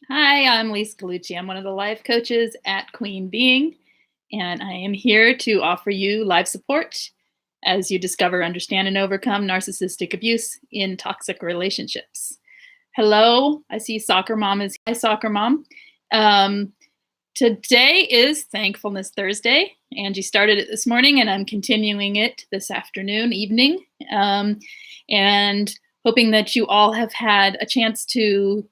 Hi, I'm Lise Colucci. I'm one of the life coaches at Queen Being, and I am here to offer you live support as you discover, understand, and overcome narcissistic abuse in toxic relationships. Hello, I see Soccer Mom is hi, Soccer Mom. Um, Today is Thankfulness Thursday. Angie started it this morning, and I'm continuing it this afternoon, evening, and hoping that you all have had a chance to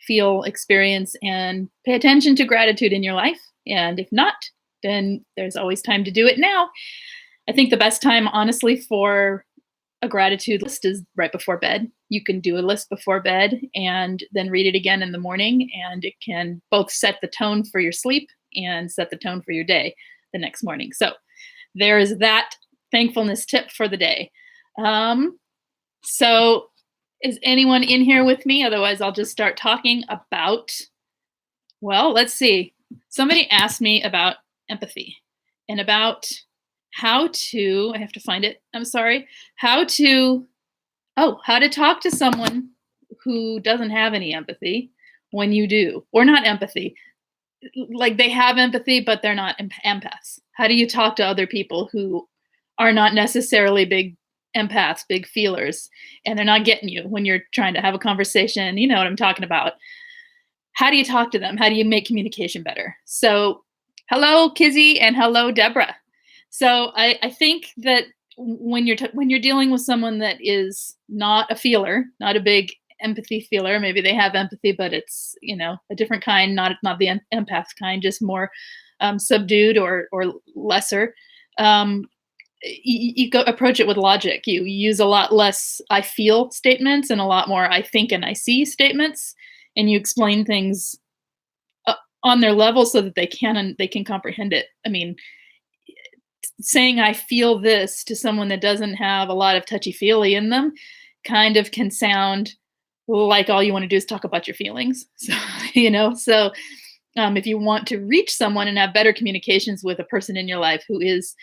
feel, experience, and pay attention to gratitude in your life. And if not, then there's always time to do it now. I think the best time, honestly, for a gratitude list is right before bed. You can do a list before bed and then read it again in the morning, and it can both set the tone for your sleep and set the tone for your day the next morning. So there is that thankfulness tip for the day. Um, so, is anyone in here with me? Otherwise, I'll just start talking about, well, let's see. Somebody asked me about empathy and about how to, I have to find it. I'm sorry. How to, how to talk to someone who doesn't have any empathy when you do, or not empathy. Like they have empathy, but they're not empaths. How do you talk to other people who are not necessarily big empaths, big feelers, and they're not getting you when you're trying to have a conversation? You know what I'm talking about. How do you talk to them? How do you make communication better? So, hello, Kizzy, and hello, Deborah. So, I think that when when you're dealing with someone that is not a feeler, not a big empathy feeler, maybe they have empathy, but it's a different kind, not the empath kind, just more subdued or lesser. Um, you go approach it with logic. You use a lot less "I feel" statements and a lot more "I think" and "I see" statements, and you explain things uh, on their level so that they can comprehend it. I mean, saying "I feel this" to someone that doesn't have a lot of touchy feely in them kind of can sound like all you want to do is talk about your feelings. So if you want to reach someone and have better communications with a person in your life who is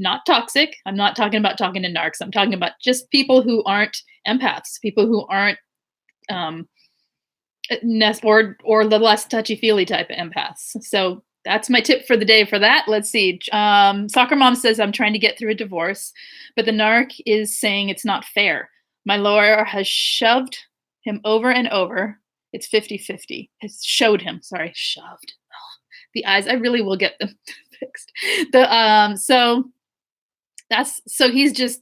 not toxic, I'm not talking about talking to narcs. I'm talking about just people who aren't empaths, people who aren't um, or the less touchy feely type of empaths. So that's my tip for the day for that. Let's see. Soccer Mom says I'm trying to get through a divorce, but the narc is saying it's not fair. My lawyer has shoved him over and over. It's 50-50. It's showed him. Sorry, shoved. The eyes. I really will get them fixed. So he's just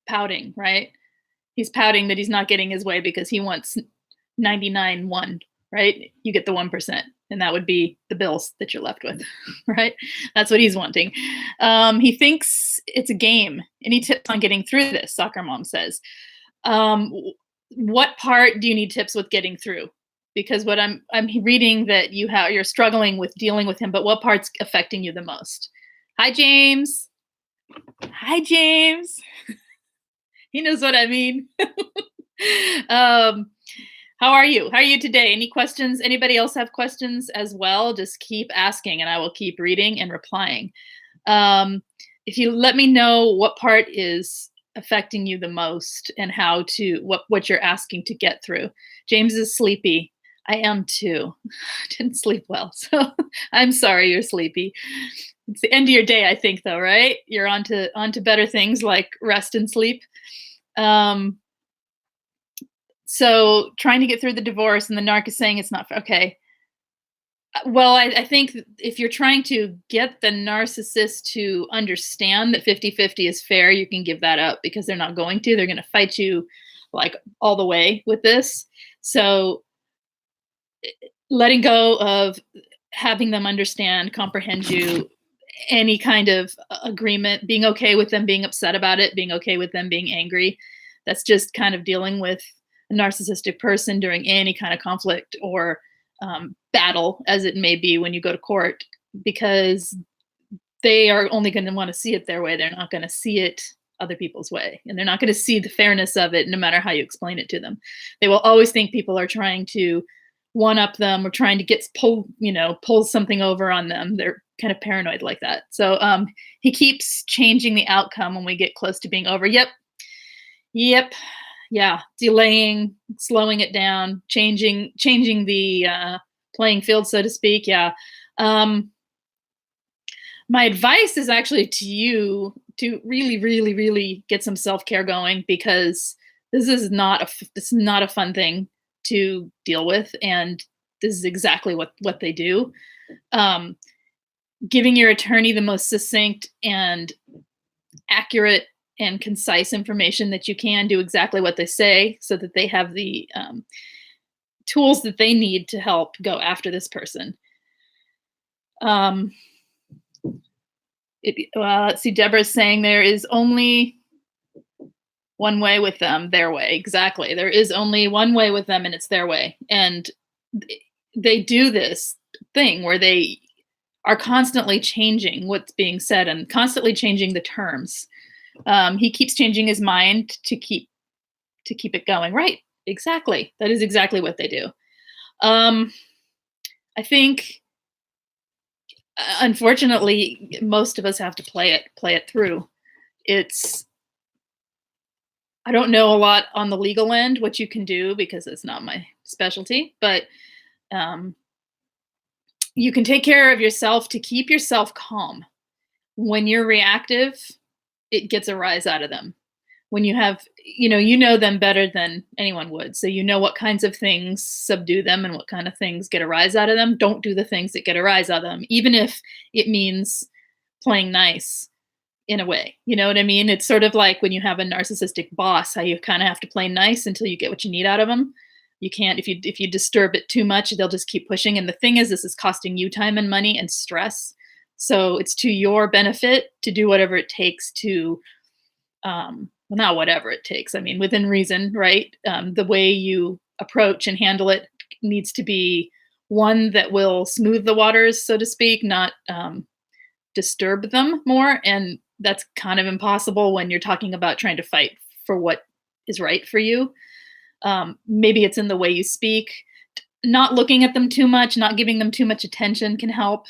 pouting, right? He's pouting that he's not getting his way because he wants 99.1, right? You get the 1%, and that would be the bills that you're left with, right? That's what he's wanting. He thinks it's a game. Any tips on getting through this? Soccer Mom says. Um, what part do you need tips with getting through? Because what I'm reading that you're struggling with dealing with him, but what part's affecting you the most? Hi, James. Hi, James. He knows what I mean. um, how are you? How are you today? Any questions? Anybody else have questions as well? Just keep asking and I will keep reading and replying. If you let me know what part is affecting you the most and what you're asking to get through. James is sleepy. I am too. Didn't sleep well. So I'm sorry you're sleepy. It's the end of your day, I think, though, right? You're onto better things like rest and sleep. Um, so trying to get through the divorce and the narc is saying it's not fair. Okay. Well, I think if you're trying to get the narcissist to understand that 50-50 is fair, you can give that up because they're not going to. They're going to fight you like all the way with this. So letting go of having them understand, comprehend you, any kind of agreement, being okay with them being upset about it, being okay with them being angry. That's just kind of dealing with a narcissistic person during any kind of conflict or battle, as it may be when you go to court, because they are only going to want to see it their way. They're not going to see it other people's way, and they're not going to see the fairness of it no matter how you explain it to them. They will always think people are trying to one up them or trying to pull something over on them. They're kind of paranoid like that. So he keeps changing the outcome when we get close to being over. Yep, yeah, delaying, slowing it down, changing the playing field, so to speak. Yeah. Um, my advice is actually to you to really, really, really get some self care going, because this is not a fun thing to deal with, and this is exactly what they do. Um, Giving your attorney the most succinct and accurate and concise information that you can, do exactly what they say, so that they have the tools that they need to help go after this person. Um, well, let's see. Deborah's saying there is only one way with them, their way. Exactly. There is only one way with them, and it's their way. And they do this thing where they are constantly changing what's being said and constantly changing the terms. He keeps changing his mind to keep it going. Right. Exactly. That is exactly what they do. Um, I think, unfortunately, most of us have to play it through. It's I don't know a lot on the legal end what you can do, because it's not my specialty, but um, you can take care of yourself to keep yourself calm. When you're reactive, it gets a rise out of them. When you know them better than anyone would. So you know what kinds of things subdue them and what kind of things get a rise out of them. Don't do the things that get a rise out of them, even if it means playing nice in a way. You know what I mean? It's sort of like when you have a narcissistic boss, how you kind of have to play nice until you get what you need out of them. You can't, if you disturb it too much, they'll just keep pushing. And the thing is, this is costing you time and money and stress. So it's to your benefit to do whatever it takes to, well, not whatever it takes. I mean, within reason, right? The way you approach and handle it needs to be one that will smooth the waters, so to speak, not disturb them more. And that's kind of impossible when you're talking about trying to fight for what is right for you. Maybe it's in the way you speak. Not looking at them too much, not giving them too much attention can help.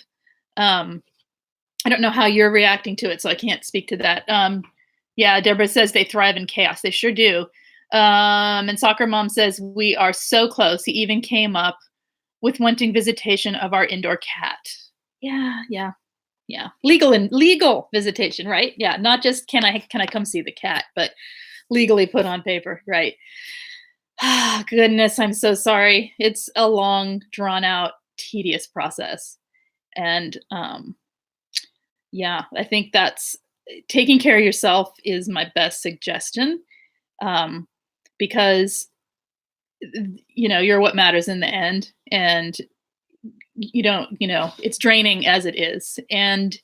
I don't know how you're reacting to it, so I can't speak to that. Yeah, Deborah says they thrive in chaos. They sure do. And Soccer Mom says, we are so close. He even came up with wanting visitation of our indoor cat. Yeah, yeah, yeah. Legal visitation, right? Yeah, not just can I come see the cat, but legally put on paper, right? Ah, goodness, I'm so sorry. It's a long, drawn out, tedious process. And yeah, I think that's taking care of yourself is my best suggestion, um, because you're what matters in the end, and you don't it's draining as it is, and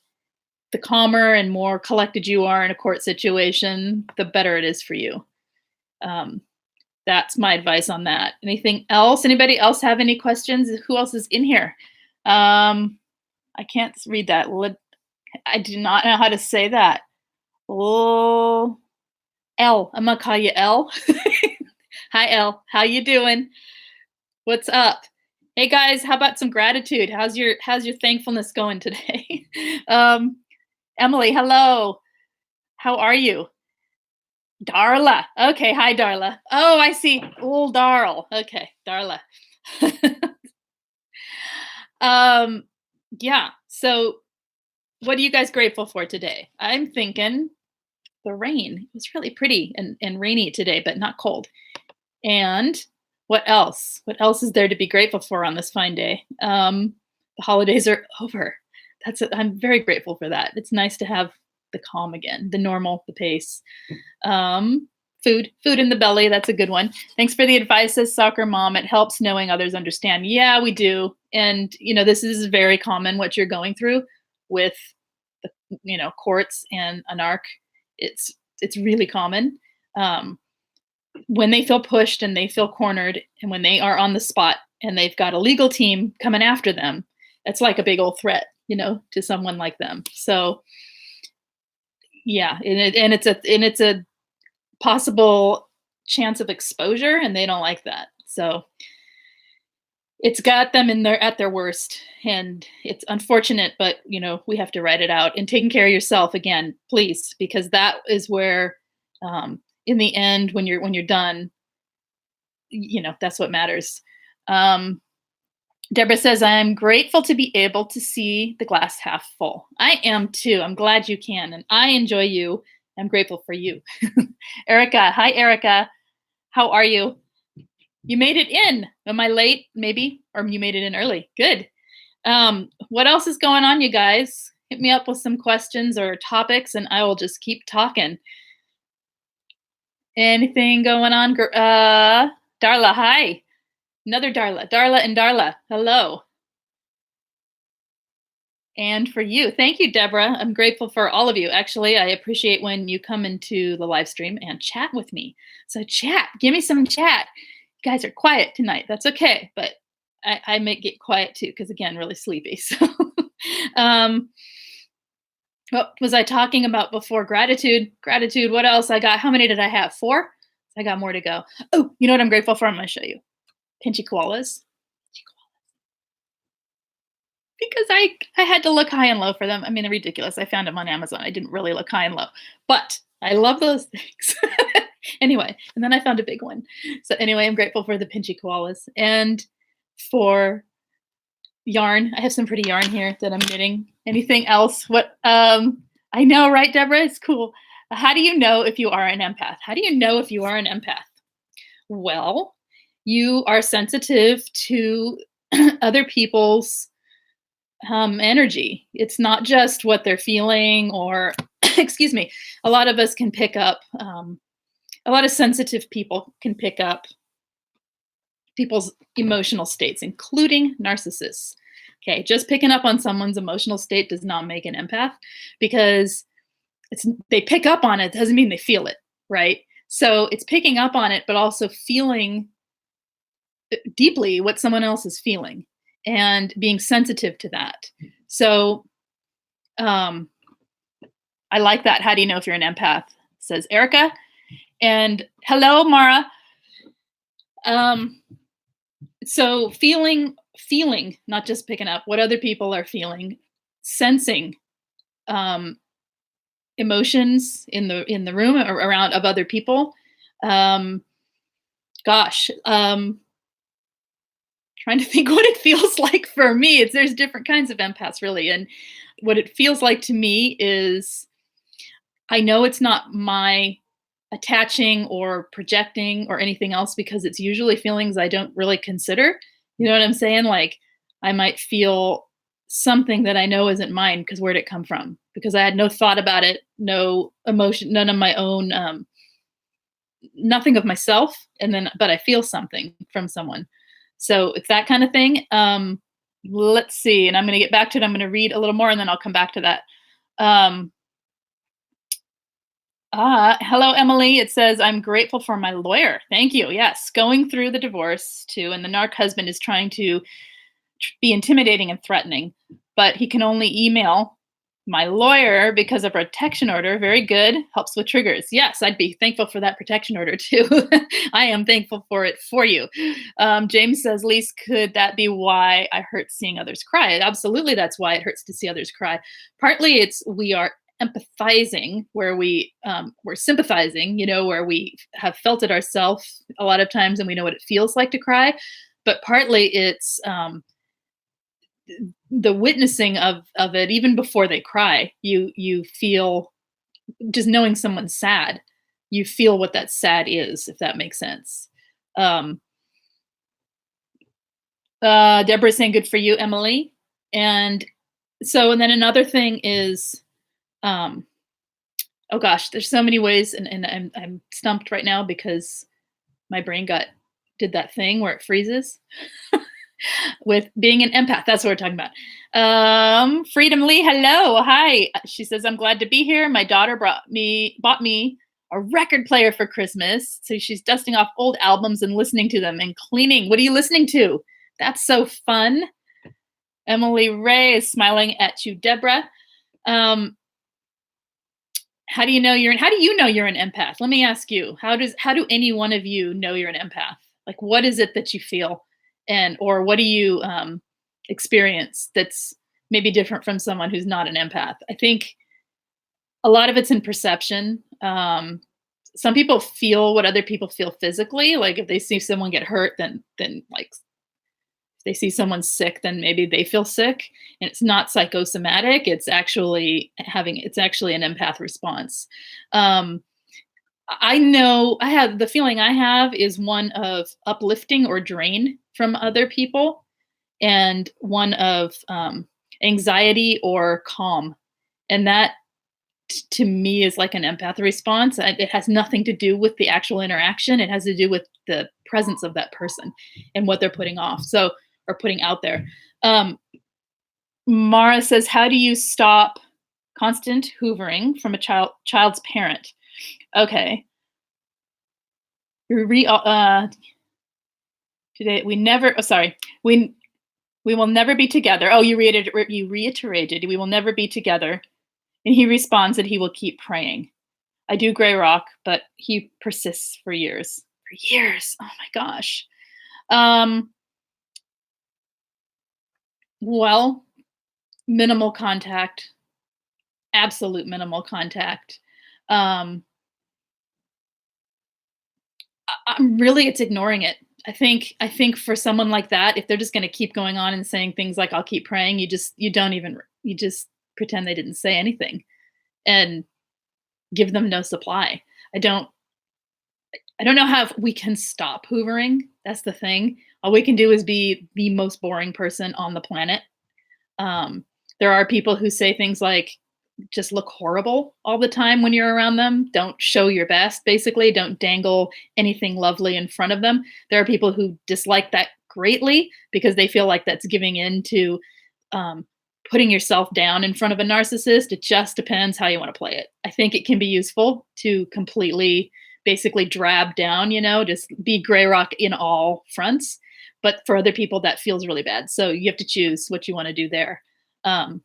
the calmer and more collected you are in a court situation, the better it is for you. Um, that's my advice on that. Anything else? Anybody else have any questions? Who else is in here? I can't read that. I do not know how to say that. Oh, L. I'm gonna call you L. Hi, L. How you doing? What's up? Hey guys, how about some gratitude? How's your thankfulness going today? Emily, hello. How are you? Darla. Okay, hi Darla. Oh, I see. Old Darl. Okay, Darla. um, yeah. So, what are you guys grateful for today? I'm thinking the rain. It was really pretty and rainy today, but not cold. And what else? What else is there to be grateful for on this fine day? The holidays are over. I'm very grateful for that. It's nice to have the calm again, the normal, the pace. Food in the belly. That's a good one. Thanks for the advice, says Soccer Mom. It helps knowing others understand. Yeah, we do. And, this is very common what you're going through with the, courts and anarch. It's really common. When they feel pushed and they feel cornered, and when they are on the spot and they've got a legal team coming after them, it's like a big old threat, to someone like them. So yeah, and it's a possible chance of exposure, and they don't like that. So it's got them at their worst, and it's unfortunate, but we have to write it out. And taking care of yourself again, please, because that is where, in the end, when you're done, that's what matters. Deborah says, I'm grateful to be able to see the glass half full. I am too. I'm glad you can. And I enjoy you. I'm grateful for you. Erica. Hi, Erica. How are you? You made it in. Am I late? Maybe. Or you made it in early. Good. What else is going on, you guys? Hit me up with some questions or topics, and I will just keep talking. Anything going on? Darla, hi. Another Darla. Darla and Darla. Hello. And for you. Thank you, Deborah. I'm grateful for all of you. Actually, I appreciate when you come into the live stream and chat with me. So chat, give me some chat. You guys are quiet tonight. That's okay. But I may get quiet too, because again, really sleepy. So what was I talking about before? Gratitude. Gratitude. What else I got? How many did I have? 4? I got more to go. Oh, you know what I'm grateful for? I'm going to show you. Pinchy koalas. Because I had to look high and low for them. I mean, they're ridiculous. I found them on Amazon. I didn't really look high and low, but I love those things. Anyway, and then I found a big one. So anyway, I'm grateful for the pinchy koalas and for yarn. I have some pretty yarn here that I'm knitting. Anything else? What? I know, right, Deborah? It's cool. How do you know if you are an empath? How do you know if you are an empath? Well, you are sensitive to other people's energy. It's not just what they're feeling or, excuse me, a lot of us can pick up, a lot of sensitive people can pick up people's emotional states, including narcissists. Okay, just picking up on someone's emotional state does not make an empath because they pick up on it doesn't mean they feel it, right? So it's picking up on it, but also feeling deeply what someone else is feeling and being sensitive to that. So I like that. How do you know if you're an empath? Says Erica. And hello, Mara. So feeling, not just picking up what other people are feeling, sensing emotions in the room or around of other people. Trying to think what it feels like for me. There's different kinds of empaths, really. And what it feels like to me is I know it's not my attaching or projecting or anything else because it's usually feelings I don't really consider. You know what I'm saying? Like I might feel something that I know isn't mine because where'd it come from? Because I had no thought about it, no emotion, none of my own, nothing of myself. But I feel something from someone. So it's that kind of thing. Let's see. And I'm going to get back to it. I'm going to read a little more and then I'll come back to that. Hello, Emily. It says, I'm grateful for my lawyer. Thank you. Yes. Going through the divorce too. And the narc husband is trying to be intimidating and threatening, but he can only email my lawyer because of protection order. Very good. Helps with triggers. Yes, I'd be thankful for that protection order too. I am thankful for it for you. James says, Lise, could that be why I hurt seeing others cry? Absolutely, that's why it hurts to see others cry. Partly it's we are empathizing where we're sympathizing, where we have felt it ourselves a lot of times and we know what it feels like to cry. But partly it's the witnessing of it, even before they cry, you feel, just knowing someone's sad, you feel what that sad is, if that makes sense. Deborah's saying good for you, Emily. And then another thing is, oh gosh, there's so many ways, and I'm stumped right now because my brain did that thing where it freezes. With being an empath. That's what we're talking about. Freedom Lee, hello. Hi. She says, I'm glad to be here. My daughter bought me a record player for Christmas. So she's dusting off old albums and listening to them and cleaning. What are you listening to? That's so fun. Emily Ray is smiling at you, Deborah. How do you know you're an empath? Let me ask you, how do any one of you know you're an empath? Like, what is it that you feel? Or what do you experience that's maybe different from someone who's not an empath? I think a lot of it's in perception. Some people feel what other people feel physically. Like if they see someone get hurt, then like they see someone sick, then maybe they feel sick, and it's not psychosomatic. It's actually an empath response. Um, I know I have the feeling I have is one of uplifting or drain from other people, and one of anxiety or calm. And that to me is like an empath response. It has nothing to do with the actual interaction. It has to do with the presence of that person and what they're putting off. So, or putting out there. Um, Mara says, "How do you stop constant hoovering from a child's parent?" Okay. Today we never. Oh, sorry. We will never be together. Oh, you reiterated. We will never be together. And he responds that he will keep praying. I do gray rock, but he persists for years. For years. Oh my gosh. Um, well, minimal contact, absolute minimal contact. Um, I'm really, it's ignoring it. I think for someone like that, if they're just going to keep going on and saying things like "I'll keep praying," you just pretend they didn't say anything and give them no supply. I don't I don't know how we can stop hoovering. That's the thing. All we can do is be the most boring person on the planet. Um, there are people who say things like, just look horrible all the time when you're around them. Don't show your best, basically. Don't dangle anything lovely in front of them. There are people who dislike that greatly because they feel like that's giving in to um, putting yourself down in front of a narcissist. It just depends how you want to play it. I think it can be useful to completely, basically drab down, just be gray rock in all fronts. But for other people, that feels really bad. So you have to choose what you want to do there. Um,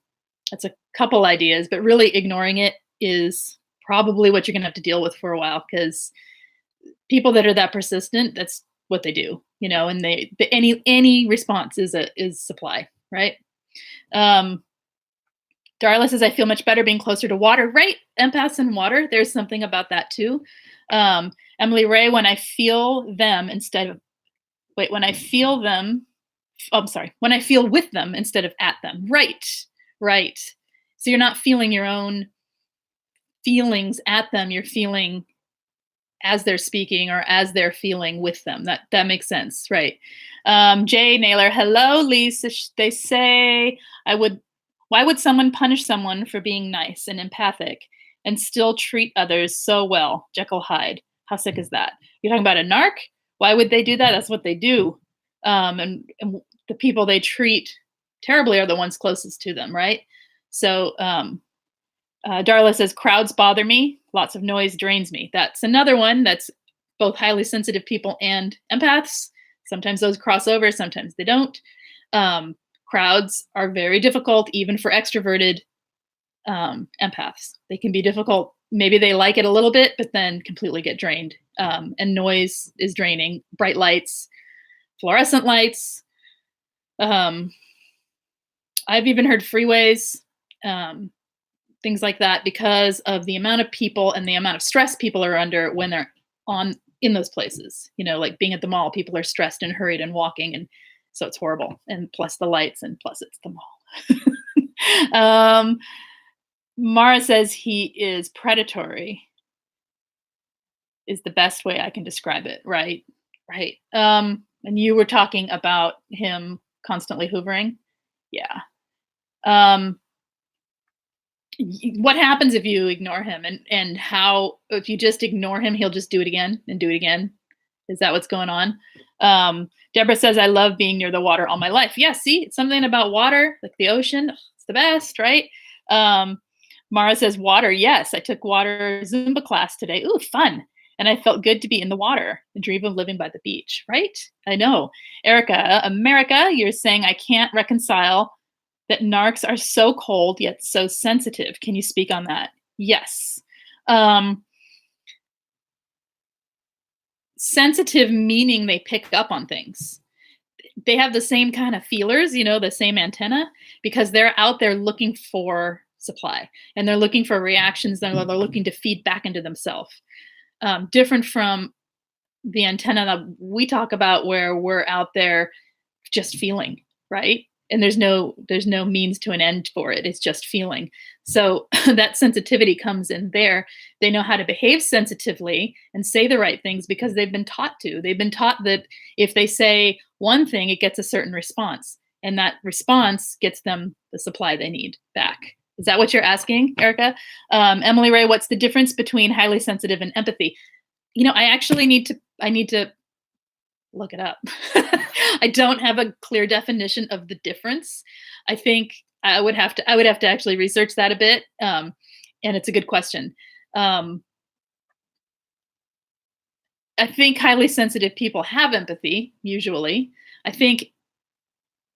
that's a couple ideas, but really ignoring it is probably what you're going to have to deal with for a while, because people that are that persistent, that's what they do, and any response is supply, right? Um, Darla says, I feel much better being closer to water. Right. Empaths and water. There's something about that too. Emily Ray, when I feel them instead of, wait, when I feel them, oh, I'm sorry, when I feel with them instead of at them. Right. Right. So you're not feeling your own feelings at them. You're feeling as they're speaking or as they're feeling with them. That makes sense. Right. Jay Naylor, hello, Lisa. They say why would someone punish someone for being nice and empathic and still treat others so well? Jekyll Hyde. How sick is that? You're talking about a narc? Why would they do that? That's what they do. And the people they treat terribly are the ones closest to them, right? So Darla says, crowds bother me. Lots of noise drains me. That's another one that's both highly sensitive people and empaths. Sometimes those cross over, sometimes they don't. Crowds are very difficult, even for extroverted empaths. They can be difficult. Maybe they like it a little bit, but then completely get drained. And noise is draining. Bright lights, fluorescent lights. I've even heard freeways, things like that, because of the amount of people and the amount of stress people are under when they're in those places. Like being at the mall, people are stressed and hurried and walking, and so it's horrible. And plus the lights, and plus it's the mall. Mara says he is predatory, is the best way I can describe it. Right. Right. And you were talking about him constantly hoovering. Yeah. What happens if you ignore him, and how, if you just ignore him, he'll just do it again and do it again? Is that what's going on? Deborah says, I love being near the water all my life. Yeah, see, it's something about water, like the ocean. It's the best, right? Mara says, water. Yes, I took water Zumba class today. Ooh, fun. And I felt good to be in the water, the dream of living by the beach, right? I know. Erica, America, you're saying I can't reconcile that narcs are so cold yet so sensitive. Can you speak on that? Yes. Sensitive meaning they pick up on things. They have the same kind of feelers, the same antenna, because they're out there looking for supply, and they're looking for reactions. They're looking to feed back into themselves. Different from the antenna that we talk about, where we're out there just feeling, right? And there's no means to an end for it. It's just feeling. So that sensitivity comes in there. They know how to behave sensitively and say the right things because they've been taught to. They've been taught that if they say one thing, it gets a certain response, and that response gets them the supply they need back. Is that what you're asking, Erica? Emily Ray, what's the difference between highly sensitive and empathy? I actually need to look it up. I don't have a clear definition of the difference. I think I would have to actually research that a bit. And it's a good question. Um, I think highly sensitive people have empathy usually. I think,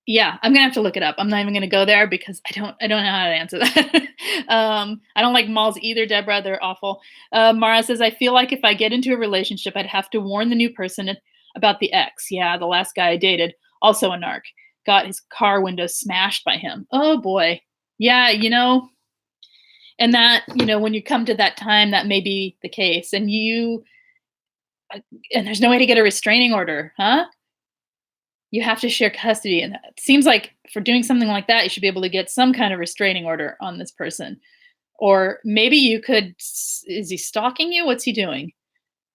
yeah, I'm gonna have to look it up. I'm not even gonna go there because I don't know how to answer that. I don't like malls either, Deborah. They're awful. Mara says, I feel like if I get into a relationship, I'd have to warn the new person about the ex. Yeah, the last guy I dated, also a narc, got his car window smashed by him. Oh boy. Yeah, and that, when you come to that time, that may be the case. And there's no way to get a restraining order, huh? You have to share custody. And it seems like for doing something like that, you should be able to get some kind of restraining order on this person. Or maybe you could, is he stalking you? What's he doing?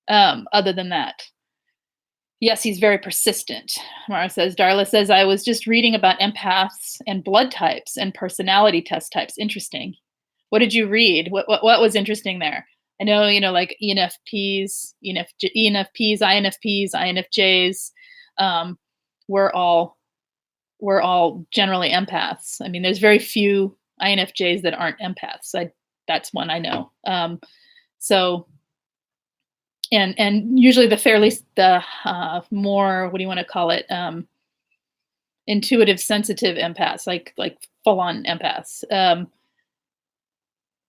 Other than that. Yes, he's very persistent. Mara says, Darla says, I was just reading about empaths and blood types and personality test types. Interesting. What did you read? What was interesting there? I know, like ENFPs, INFJs. We're all generally empaths. I mean, there's very few INFJs that aren't empaths. That's one I know. So, and usually the more, what do you want to call it? Intuitive, sensitive empaths, like full on empaths.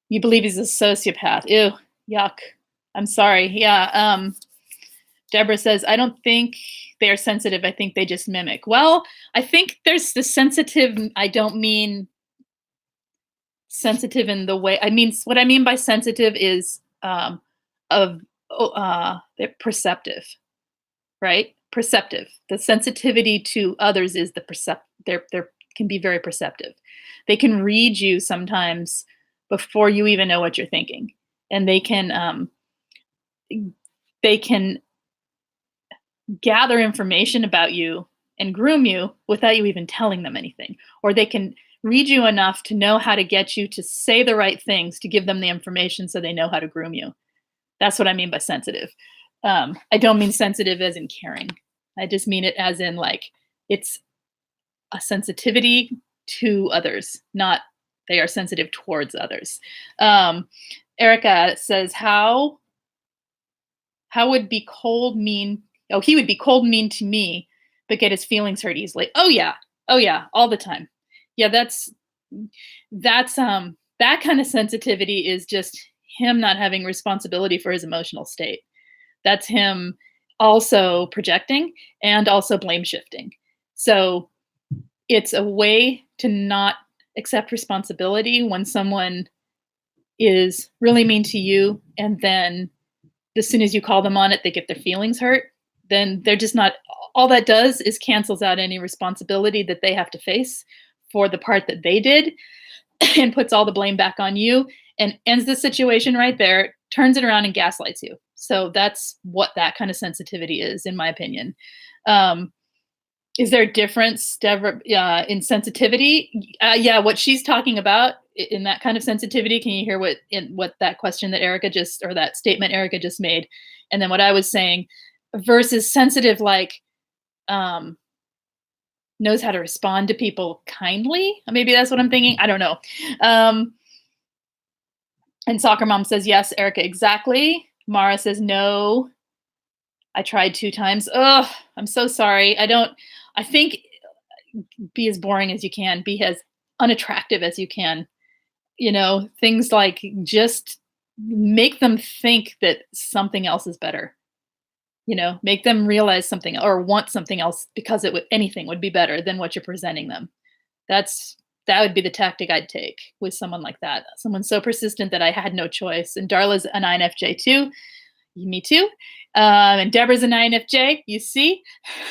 You believe he's a sociopath? Ew, yuck. I'm sorry. Yeah. Deborah says, I don't think they are sensitive. I think they just mimic. Well, I think there's the sensitive. I don't mean sensitive in the way. What I mean by sensitive is they're perceptive, right? Perceptive. The sensitivity to others is They're can be very perceptive. They can read you sometimes before you even know what you're thinking, and they can gather information about you and groom you without you even telling them anything. Or they can read you enough to know how to get you to say the right things to give them the information so they know how to groom you. That's what I mean by sensitive. I don't mean sensitive as in caring. I just mean it as in it's a sensitivity to others, not they are sensitive towards others. Erica says, how would be cold mean? Oh, he would be cold mean to me, but get his feelings hurt easily. Oh yeah, all the time. Yeah, that's that kind of sensitivity is just him not having responsibility for his emotional state. That's him also projecting and also blame shifting. So it's a way to not accept responsibility when someone is really mean to you, and then as soon as you call them on it, they get their feelings hurt. Then they're just not, all that does is cancels out any responsibility that they have to face for the part that they did and puts all the blame back on you and ends the situation right there, turns it around and gaslights you. So that's what that kind of sensitivity is, in my opinion. Is there a difference, Deborah, in sensitivity? Yeah, what she's talking about in that kind of sensitivity. Can you hear what that question that Erica just, or that statement Erica just made, and then what I was saying, versus sensitive, knows how to respond to people kindly. Maybe that's what I'm thinking. I don't know. And Soccer Mom says, yes, Erica, exactly. Mara says, no, I tried 2 times. Ugh, I'm so sorry. I think be as boring as you can, be as unattractive as you can. Things like just make them think that something else is better. Make them realize something or want something else because anything would be better than what you're presenting them. That would be the tactic I'd take with someone like that. Someone so persistent that I had no choice. And Darla's an INFJ too. Me too. And Deborah's an INFJ, you see?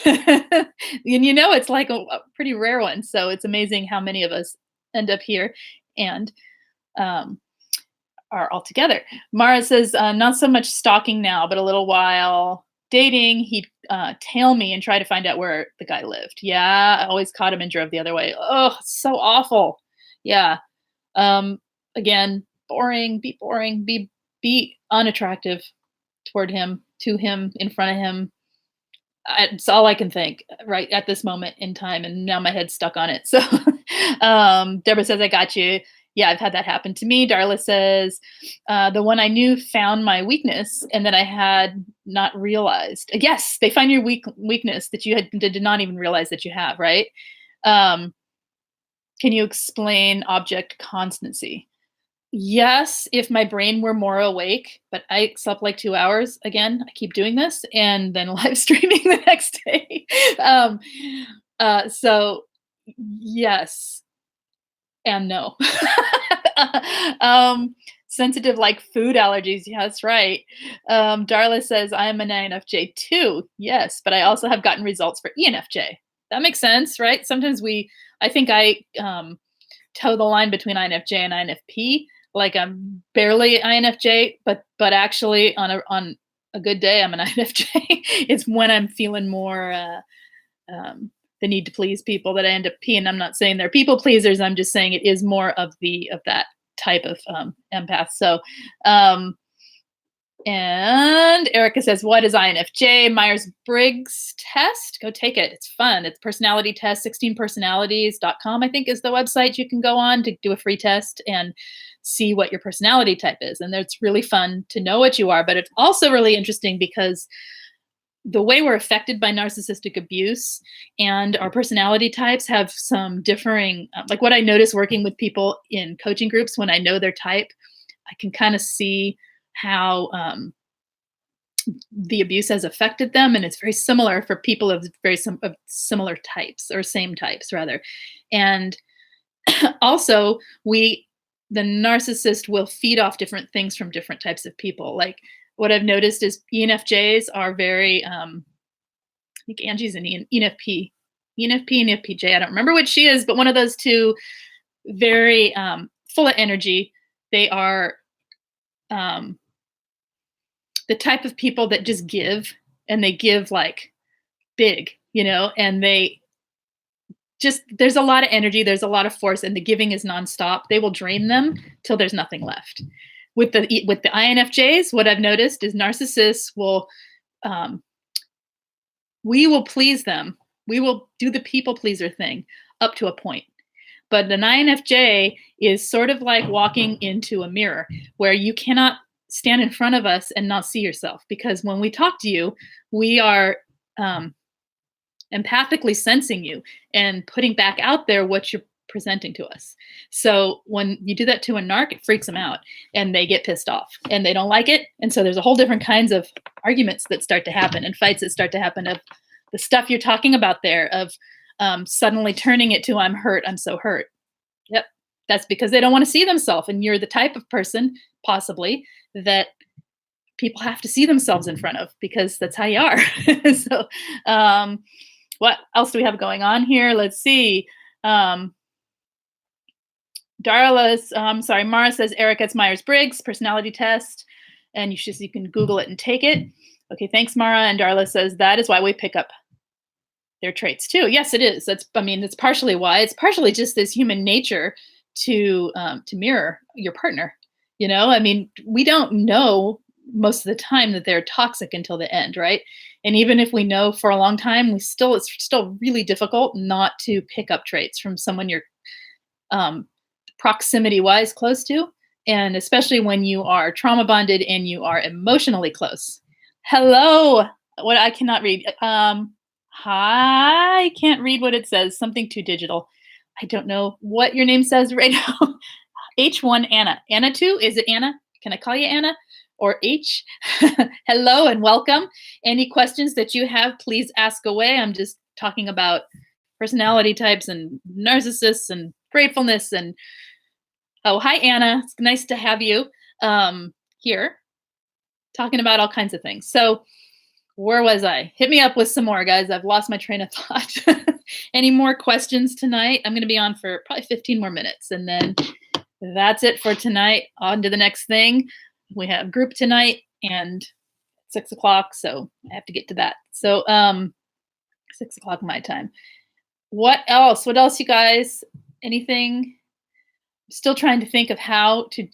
And it's like a pretty rare one. So it's amazing how many of us end up here and um, are all together. Mara says, not so much stalking now, but a little while dating, he'd tail me and try to find out where the guy lived. Yeah, I always caught him and drove the other way. Oh, so awful. Yeah. Again, boring, be unattractive toward him, to him, in front of him. It's all I can think right at this moment in time, and now my head's stuck on it. So, Deborah says, "I got you." Yeah, I've had that happen to me. Darla says, "The one I knew found my weakness, and that I had not realized." Yes, they find your weakness that you did not even realize that you have. Right? Um, can you explain object constancy? Yes, if my brain were more awake, but I slept like 2 hours. Again, I keep doing this and then live streaming the next day. Um, so yes and no. um, sensitive like food allergies. Yeah, that's right. Darla says, I'm an INFJ too. Yes, but I also have gotten results for ENFJ. That makes sense, right? Sometimes I think I toe the line between INFJ and INFP. Like I'm barely INFJ, but actually on a good day I'm an INFJ. It's when I'm feeling more the need to please people that I end up P. And I'm not saying they're people pleasers. I'm just saying it is more of that type of empath. So and Erica says, what is INFJ? Myers-Briggs test. Go take it. It's fun. It's personality test, 16personalities.com, I think is the website you can go on to do a free test and see what your personality type is. And it's really fun to know what you are. But it's also really interesting because the way we're affected by narcissistic abuse and our personality types have some differing, like what I notice working with people in coaching groups when I know their type, I can kind of see how the abuse has affected them, and it's very similar for people of similar types or same types rather. And also, the narcissist will feed off different things from different types of people. Like what I've noticed is ENFJs are very. I think Angie's an ENFP, ENFP, ENFPJ. I don't remember which she is, but one of those two. Very full of energy. They are. The type of people that just give, and they give like big, and there's a lot of energy, there's a lot of force, and the giving is nonstop. They will drain them till there's nothing left. With the INFJs, what I've noticed is narcissists we will please them. We will do the people pleaser thing up to a point. But an INFJ is sort of like walking into a mirror where you cannot stand in front of us and not see yourself, because when we talk to you, we are empathically sensing you and putting back out there what you're presenting to us. So when you do that to a narc, it freaks them out and they get pissed off and they don't like it. And so there's a whole different kinds of arguments that start to happen and fights that start to happen of the stuff you're talking about there, of suddenly turning it to I'm hurt, I'm so hurt. Yep. That's because they don't want to see themselves. And you're the type of person, possibly, that people have to see themselves in front of, because that's how you are. So what else do we have going on here? Let's see. Mara says, Erica, it's Myers-Briggs personality test, and you can Google it and take it. Okay, thanks, Mara. And Darla says, that is why we pick up their traits too. Yes, it is. That's partially why. It's partially just this human nature to mirror your partner. We don't know most of the time that they're toxic until the end, right? And even if we know for a long time, it's still really difficult not to pick up traits from someone you're proximity-wise close to, and especially when you are trauma bonded and you are emotionally close. Hello. What I cannot read. Hi. I can't read what it says. Something too digital. I don't know what your name says right now. H1 Anna. Anna 2? Is it Anna? Can I call you Anna? Or H? Hello and welcome. Any questions that you have, please ask away. I'm just talking about personality types and narcissists and gratefulness. And oh, hi, Anna. It's nice to have you here talking about all kinds of things. So Where was I? Hit me up with some more, guys. I've lost my train of thought. Any more questions tonight? I'm going to be on for probably 15 more minutes, and then that's it for tonight. On to the next thing. We have group tonight and 6 o'clock, so I have to get to that. So 6 o'clock my time. What else? What else, you guys? Anything? Still trying to think of how to,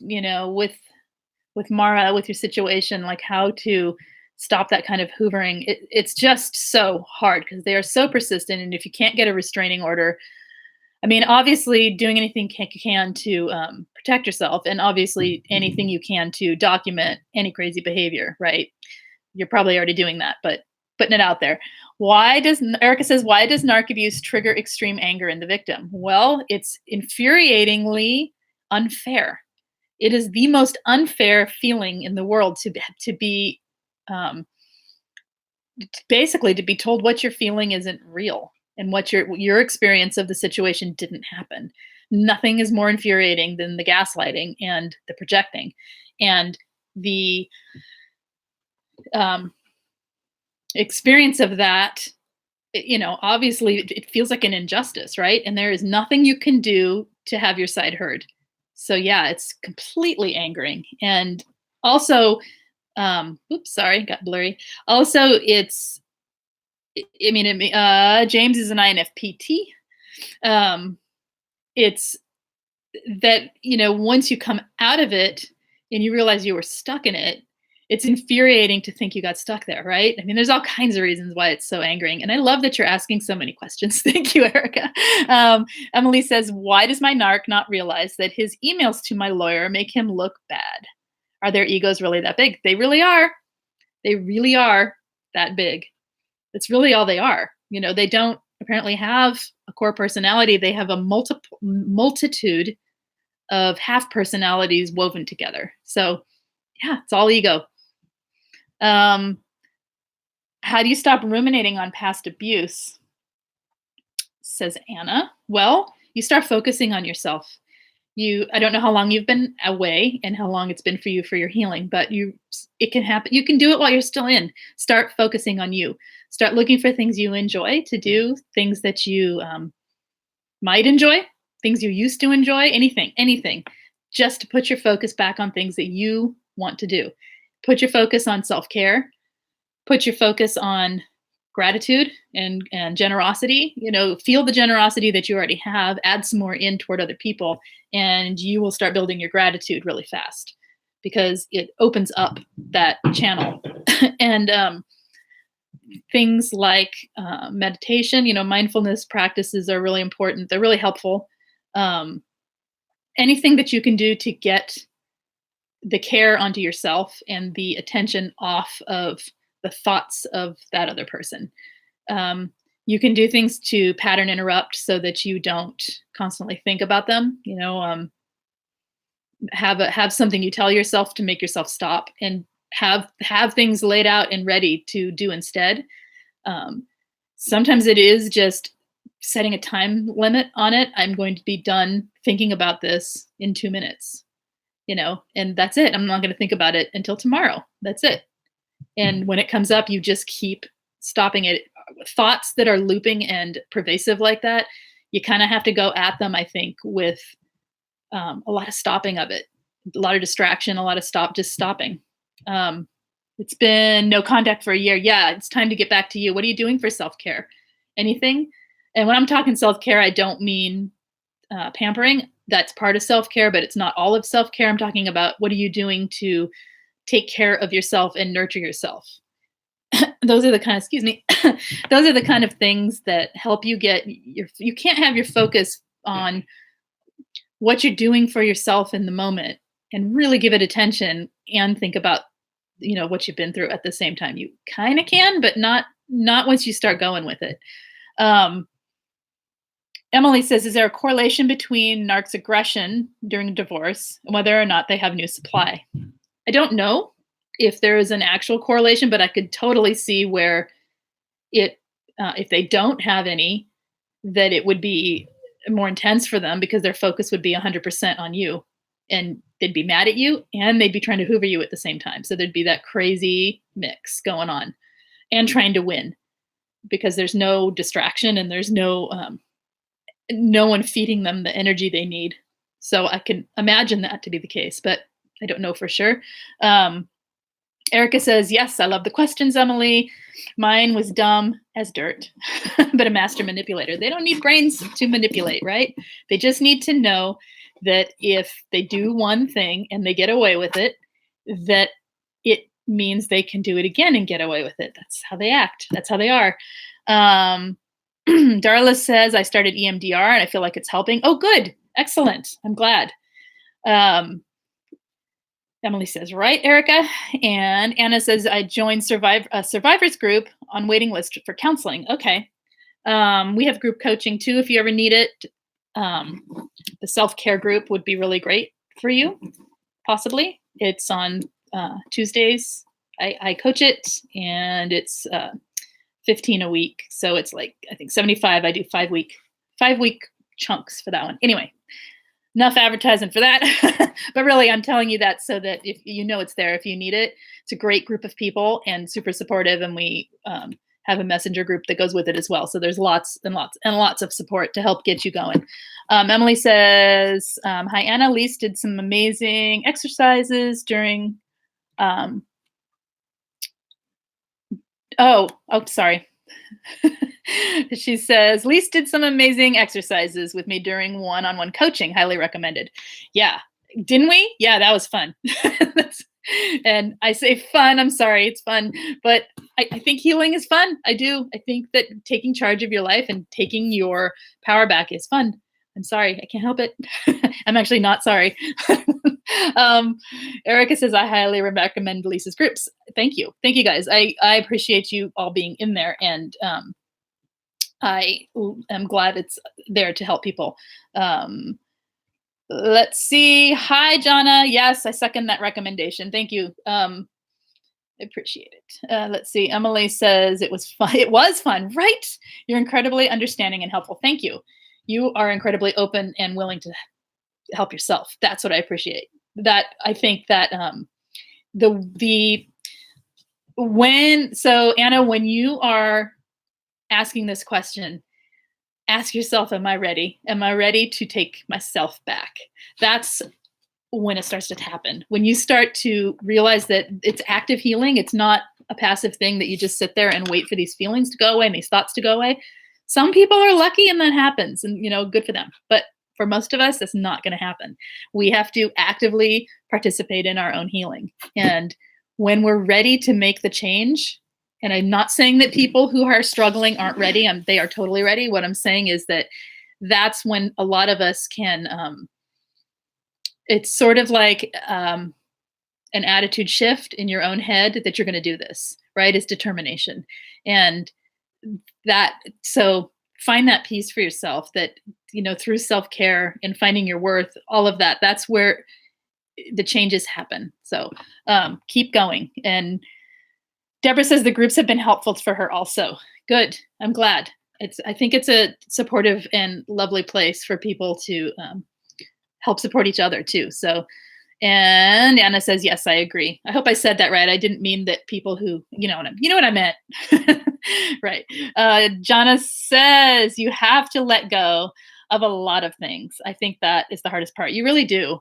with Mara, with your situation, like how to stop that kind of hoovering. It's just so hard because they are so persistent, and if you can't get a restraining order, I mean, obviously doing anything you can to protect yourself, and obviously anything you can to document any crazy behavior, right? You're probably already doing that, but putting it out there. Erica says, why does narc abuse trigger extreme anger in the victim? Well, it's infuriatingly unfair. It is the most unfair feeling in the world to be basically to be told what you're feeling isn't real, and what your experience of the situation didn't happen. Nothing is more infuriating than the gaslighting and the projecting, and the experience of that. Obviously it feels like an injustice, right? And there is nothing you can do to have your side heard. So yeah, it's completely angering. And also, oops, sorry, got blurry. Also, James is an INFPT. It's that, once you come out of it and you realize you were stuck in it, it's infuriating to think you got stuck there, right? I mean, there's all kinds of reasons why it's so angering. And I love that you're asking so many questions. Thank you, Erica. Emily says, why does my narc not realize that his emails to my lawyer make him look bad? Are their egos really that big? They really are. They really are that big. That's really all they are. They don't apparently have a core personality. They have a multitude of half personalities woven together. So yeah, it's all ego. How do you stop ruminating on past abuse? Says Anna. Well, you start focusing on yourself. I don't know how long you've been away and how long it's been for you for your healing, but it can happen. You can do it while you're still in. Start focusing on you. Start looking for things you enjoy to do, things that you might enjoy, things you used to enjoy, anything, just to put your focus back on things that you want to do. Put your focus on self-care. Put your focus on gratitude and generosity. Feel the generosity that you already have, add some more in toward other people, and you will start building your gratitude really fast because it opens up that channel. And things like meditation, mindfulness practices are really important. They're really helpful. Anything that you can do to get the care onto yourself and the attention off of the thoughts of that other person. You can do things to pattern interrupt so that you don't constantly think about them. Have something you tell yourself to make yourself stop, and have things laid out and ready to do instead. Sometimes it is just setting a time limit on it. I'm going to be done thinking about this in 2 minutes. And that's it. I'm not going to think about it until tomorrow. That's it. And when it comes up, you just keep stopping it. Thoughts that are looping and pervasive like that, you kind of have to go at them, I think, with a lot of stopping of it, a lot of distraction, a lot of stopping. It's been no contact for a year. Yeah, it's time to get back to you. What are you doing for self-care? Anything? And when I'm talking self-care, I don't mean pampering. That's part of self-care, but it's not all of self-care. I'm talking about what are you doing to take care of yourself and nurture yourself. Those are the kind of, those are the kind of things that help you you can't have your focus on what you're doing for yourself in the moment and really give it attention and think about, what you've been through at the same time. You kind of can, but not once you start going with it. Emily says, is there a correlation between narc's aggression during a divorce and whether or not they have new supply? I don't know if there is an actual correlation, but I could totally see where if they don't have any, that it would be more intense for them because their focus would be 100% on you, and they'd be mad at you and they'd be trying to hoover you at the same time. So there'd be that crazy mix going on. and trying to win, because there's no distraction and there's no one feeding them the energy they need. So I can imagine that to be the case, but I don't know for sure. Erica says, yes, I love the questions, Emily. Mine was dumb as dirt, but a master manipulator. They don't need brains to manipulate, right? They just need to know that if they do one thing and they get away with it, that it means they can do it again and get away with it. That's how they act. That's how they are. Darla says, I started EMDR and I feel like it's helping. Oh, good. Excellent. I'm glad. Emily says, right, Erica. And Anna says, I joined a survivors group on waiting list for counseling. Okay. We have group coaching too, if you ever need it. The self-care group would be really great for you, possibly. It's on Tuesdays. I coach it, and it's 15 a week. So it's like, I think 75. I do 5-week chunks for that one. Anyway, enough advertising for that. But really, I'm telling you that so that if you know it's there, if you need it. It's a great group of people and super supportive. And we have a messenger group that goes with it as well. So there's lots and lots and lots of support to help get you going. Emily says, hi, Anna. Lise did some amazing exercises during, sorry. She says, Lise did some amazing exercises with me during one-on-one coaching. Highly recommended. Yeah. Didn't we? Yeah, that was fun. And I say fun, I'm sorry, it's fun. But I think healing is fun. I do. I think that taking charge of your life and taking your power back is fun. I'm sorry. I can't help it. I'm actually not sorry. Erica says, I highly recommend Lisa's groups. Thank you. Thank you, guys. I appreciate you all being in there. And I am glad it's there to help people. Let's see. Hi, Jonna. Yes, I second that recommendation. Thank you. I appreciate it. Let's see. Emily says it was fun. It was fun, right? You're incredibly understanding and helpful. Thank you. You are incredibly open and willing to help yourself. That's what I appreciate. That I think that so Anna, when you are asking this question, ask yourself, am I ready? Am I ready to take myself back? That's when it starts to happen. When you start to realize that it's active healing, it's not a passive thing that you just sit there and wait for these feelings to go away and these thoughts to go away. Some people are lucky and that happens, and good for them. But for most of us, that's not going to happen. We have to actively participate in our own healing. And when we're ready to make the change, and I'm not saying that people who are struggling aren't ready. They are totally ready. What I'm saying is that that's when a lot of us can, it's sort of like an attitude shift in your own head that you're going to do this, right? It's determination. And so find that peace for yourself that, through self-care and finding your worth, all of that, that's where the changes happen. So keep going. And Deborah says the groups have been helpful for her also. Good. I'm glad. I think it's a supportive and lovely place for people to help support each other too. So, and Anna says, yes, I agree. I hope I said that right. I didn't mean that people who, you know what I meant. Right. Jonna says you have to let go of a lot of things. I think that is the hardest part. You really do.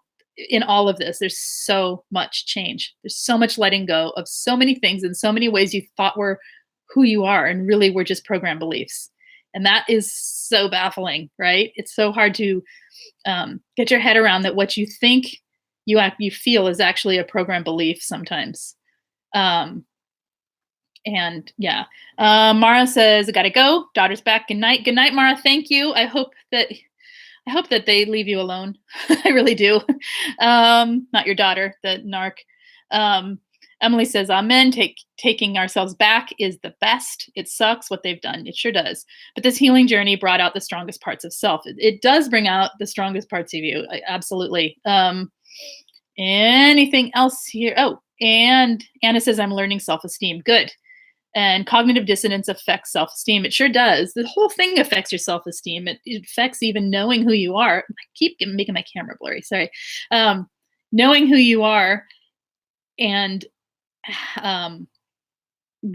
In all of this, there's so much change. There's so much letting go of so many things in so many ways you thought were who you are, and really were just program beliefs. And that is so baffling, right? It's so hard to get your head around that what you think you feel is actually a program belief sometimes. And yeah, Mara says, I gotta go. Daughter's back. Good night. Good night, Mara. Thank you. I hope that they leave you alone. I really do. Not your daughter, the narc. Emily says, amen. Taking ourselves back is the best. It sucks what they've done. It sure does. But this healing journey brought out the strongest parts of self. It does bring out the strongest parts of you. Absolutely. Anything else here? Oh, and Anna says, I'm learning self-esteem. Good. And cognitive dissonance affects self-esteem. It sure does. The whole thing affects your self-esteem. It affects even knowing who you are. I keep making my camera blurry. Sorry. Knowing who you are and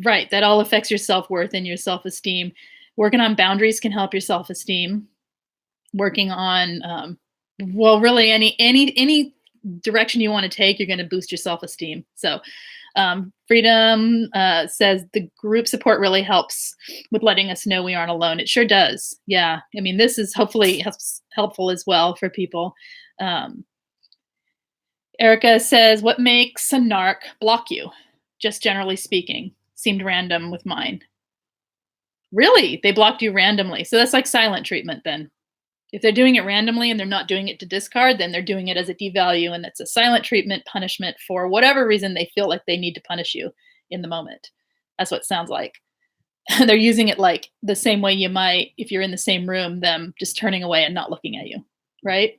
Right. That all affects your self-worth and your self-esteem. Working on boundaries can help your self-esteem. Working on, well, really any direction you want to take, you're going to boost your self-esteem. So, Freedom says the group support really helps with letting us know we aren't alone. It sure does. Yeah. I mean, this is hopefully helpful as well for people. Um, Erica says, what makes a narc block you? Just generally speaking, seemed random with mine. Really? They blocked you randomly. So that's like silent treatment then. If they're doing it randomly and they're not doing it to discard, then they're doing it as a devalue, and it's a silent treatment punishment for whatever reason they feel like they need to punish you in the moment. That's what it sounds like. They're using it like the same way you might, if you're in the same room, them just turning away and not looking at you, right?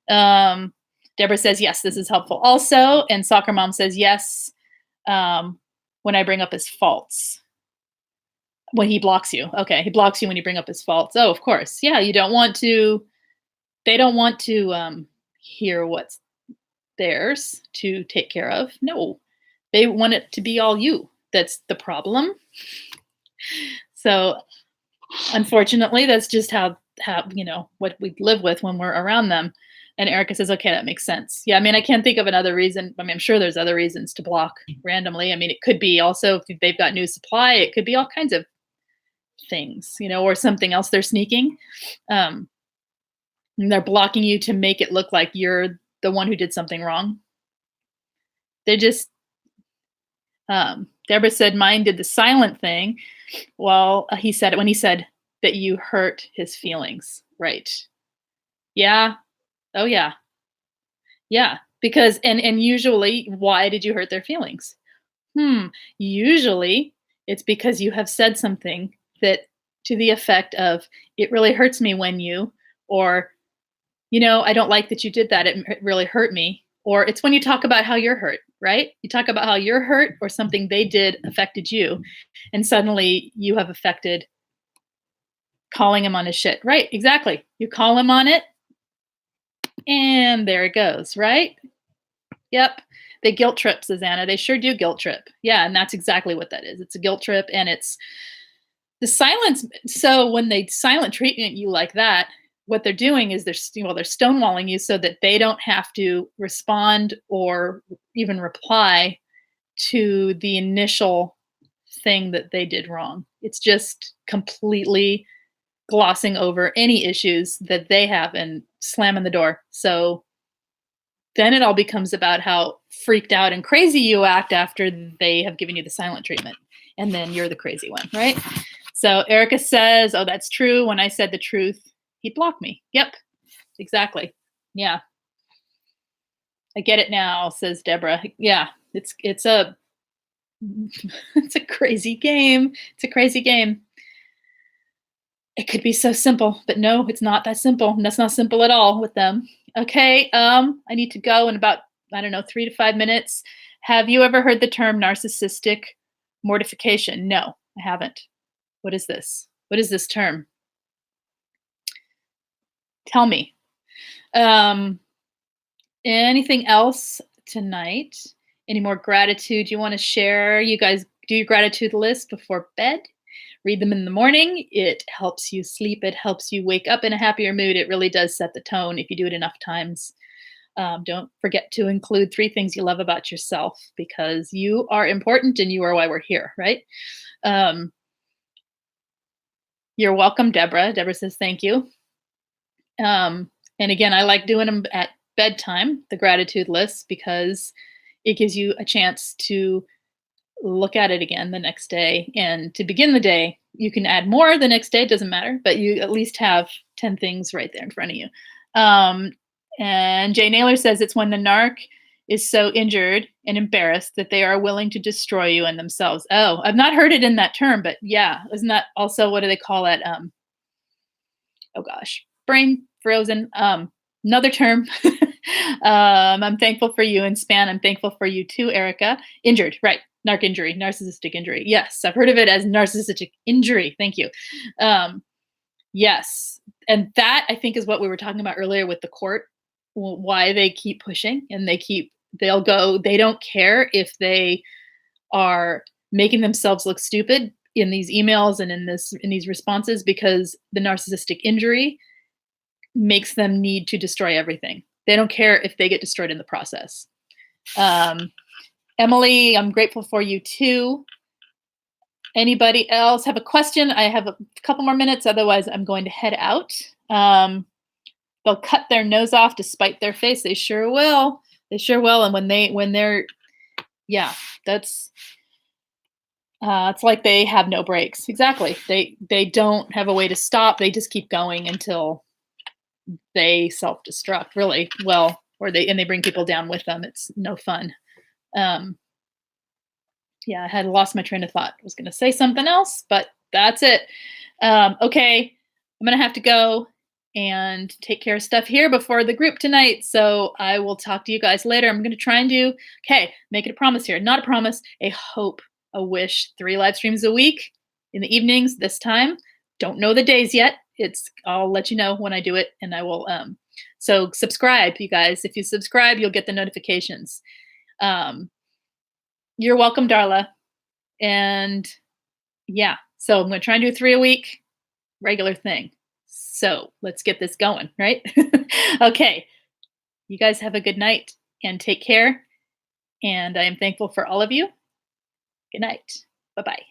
Um, Deborah says, yes, this is helpful also. And Soccer Mom says, yes, when I bring up his faults. When he blocks you. Okay, he blocks you when you bring up his faults. Oh, of course. Yeah, you don't want to, they don't want to hear what's theirs to take care of. No, they want it to be all you. That's the problem. So, unfortunately, that's just how what we live with when we're around them. And Erica says, okay, that makes sense. Yeah, I mean, I can't think of another reason. I mean, I'm sure there's other reasons to block randomly. I mean, it could be also if they've got new supply, it could be all kinds of things, or something else they're sneaking. And they're blocking you to make it look like you're the one who did something wrong. They just, Deborah said mine did the silent thing. Well, he said it when he said that you hurt his feelings. Right. Yeah. Oh, yeah. Yeah. Because, and usually, why did you hurt their feelings? Usually it's because you have said something that to the effect of, it really hurts me when you, or, I don't like that you did that. It really hurt me. Or it's when you talk about how you're hurt, right? You talk about how you're hurt or something they did affected you. And suddenly you have affected calling him on his shit. Right. Exactly. You call him on it and there it goes. Right. Yep. They guilt trip, Susanna. They sure do guilt trip. Yeah. And that's exactly what that is. It's a guilt trip and it's the silence. So when they silent treatment you like that, what they're doing is they're stonewalling you so that they don't have to respond or even reply to the initial thing that they did wrong. It's just completely glossing over any issues that they have and slamming the door. So then it all becomes about how freaked out and crazy you act after they have given you the silent treatment. And then you're the crazy one, right? So Erica says, oh, that's true. When I said the truth, he'd block me. Yep, exactly. Yeah. I get it now, says Deborah. Yeah, it's a it's a crazy game. It's a crazy game. It could be so simple, but no, it's not that simple. That's not simple at all with them. Okay, I need to go in about, I don't know, 3 to 5 minutes. Have you ever heard the term narcissistic mortification? No, I haven't. What is this? What is this term? Tell me. Anything else tonight? Any more gratitude you want to share? You guys do your gratitude list before bed. Read them in the morning. It helps you sleep. It helps you wake up in a happier mood. It really does set the tone if you do it enough times. Don't forget to include 3 things you love about yourself because you are important and you are why we're here, right? You're welcome, Deborah. Deborah says thank you. And again, I like doing them at bedtime, the gratitude list, because it gives you a chance to look at it again the next day. And to begin the day, you can add more the next day, it doesn't matter, but you at least have 10 things right there in front of you. And Jay Naylor says it's when the narc is so injured and embarrassed that they are willing to destroy you and themselves. Oh, I've not heard it in that term, but yeah, isn't that also, what do they call it? Oh gosh, brain frozen. Another term. I'm thankful for you in span. I'm thankful for you too, Erica. Injured, right? Narcissistic injury. Yes, I've heard of it as narcissistic injury. Thank you. Yes, and that I think is what we were talking about earlier with the court. Why they keep pushing and they'll go. They don't care if they are making themselves look stupid in these emails and in these responses because the narcissistic injury makes them need to destroy everything. They don't care if they get destroyed in the process. Emily, I'm grateful for you too. Anybody else have a question? I have a couple more minutes. Otherwise, I'm going to head out. They'll cut their nose off to spite their face. They sure will. They sure will. And when they're, yeah, that's, it's like they have no brakes. Exactly. They don't have a way to stop. They just keep going until they self-destruct, really. Well, they bring people down with them. It's no fun. Yeah, I had lost my train of thought. I was going to say something else, but that's it. Okay, I'm going to have to go and take care of stuff here before the group tonight. So I will talk to you guys later. I'm going to try and make it a promise here. Not a promise, a hope, a wish. 3 live streams a week in the evenings this time. Don't know the days yet. I'll let you know when I do it, and I will. So subscribe, you guys. If you subscribe, you'll get the notifications. You're welcome, Darla. And yeah, so I'm going to try and do 3 a week, regular thing. So let's get this going, right? Okay. You guys have a good night and take care. And I am thankful for all of you. Good night. Bye-bye.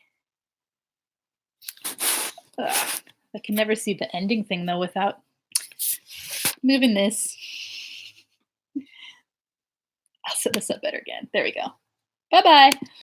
I can never see the ending thing though without moving this. I'll set this up better again. There we go. Bye-bye.